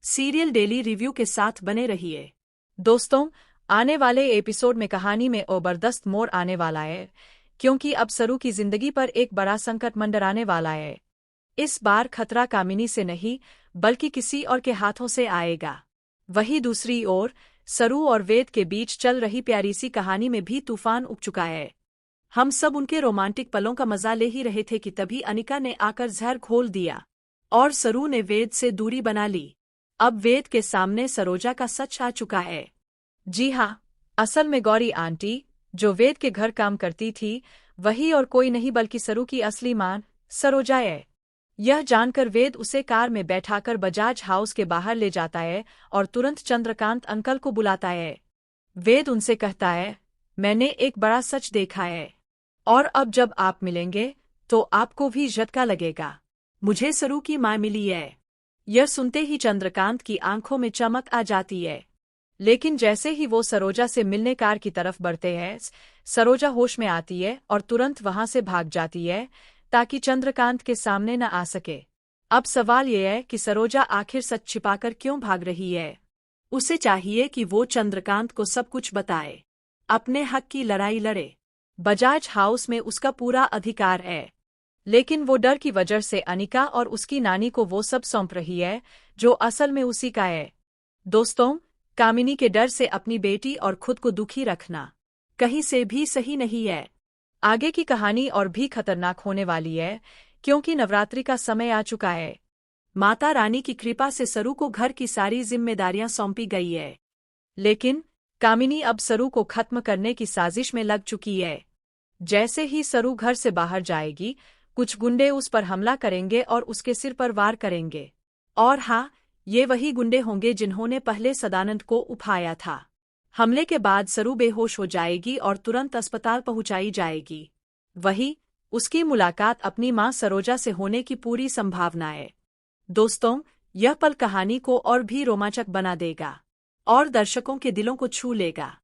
Serial daily review के साथ बने रहिए। दोस्तों, आने वाले एपिसोड में कहानी में जबरदस्त मोड़ आने वाला है, क्योंकि अब सरू की जिंदगी पर एक बड़ा संकट मंडराने वाला है। इस बार खतरा कामिनी से नहीं, बल्कि किसी और के हाथों से आएगा। वहीं दूसरी ओर सरू और वेद के बीच चल रही प्यारी सी कहानी में भी तूफान उठ चुका है। हम सब उनके रोमांटिक पलों का मजा ले ही रहे थे कि तभी अनिका ने आकर जहर घोल दिया और सरू ने वेद से दूरी बना ली। अब वेद के सामने सरोजा का सच आ चुका है। जी हाँ, असल में गौरी आंटी, जो वेद के घर काम करती थी, वही और कोई नहीं बल्कि सरू की असली मां सरोजा है। यह जानकर वेद उसे कार में बैठाकर बजाज हाउस के बाहर ले जाता है और तुरंत चंद्रकांत अंकल को बुलाता है। वेद उनसे कहता है, मैंने एक बड़ा सच देखा है और अब जब आप मिलेंगे तो आपको भी झटका लगेगा। मुझे सरू की मां मिली है। यह सुनते ही चंद्रकांत की आंखों में चमक आ जाती है। लेकिन जैसे ही वो सरोजा से मिलने कार की तरफ बढ़ते हैं, सरोजा होश में आती है और तुरंत वहां से भाग जाती है ताकि चंद्रकांत के सामने न आ सके। अब सवाल यह है कि सरोजा आखिर सच छिपाकर क्यों भाग रही है। उसे चाहिए कि वो चंद्रकांत को सब कुछ बताए, अपने हक की लड़ाई लड़े। बजाज हाउस में उसका पूरा अधिकार है, लेकिन वो डर की वजह से अनिका और उसकी नानी को वो सब सौंप रही है जो असल में उसी का है। दोस्तों, कामिनी के डर से अपनी बेटी और खुद को दुखी रखना कहीं से भी सही नहीं है। आगे की कहानी और भी खतरनाक होने वाली है, क्योंकि नवरात्रि का समय आ चुका है। माता रानी की कृपा से सरू को घर की सारी जिम्मेदारियां सौंपी गई है, लेकिन कामिनी अब सरू को खत्म करने की साजिश में लग चुकी है। जैसे ही सरू घर से बाहर जाएगी, कुछ गुंडे उस पर हमला करेंगे और उसके सिर पर वार करेंगे। और हाँ, ये वही गुंडे होंगे जिन्होंने पहले सदानंद को उठाया था। हमले के बाद सरू बेहोश हो जाएगी और तुरंत अस्पताल पहुंचाई जाएगी। वहीं उसकी मुलाकात अपनी मां सरोजा से होने की पूरी संभावना है। दोस्तों, यह पल कहानी को और भी रोमांचक बना देगा और दर्शकों के दिलों को छू लेगा।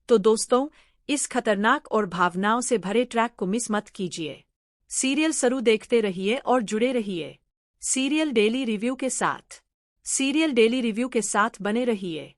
तो दोस्तों, इस खतरनाक और भावनाओं से भरे ट्रैक को मिस मत कीजिए। सीरियल सरू देखते रहिए और जुड़े रहिए सीरियल डेली रिव्यू के साथ। सीरियल डेली रिव्यू के साथ बने रहिए।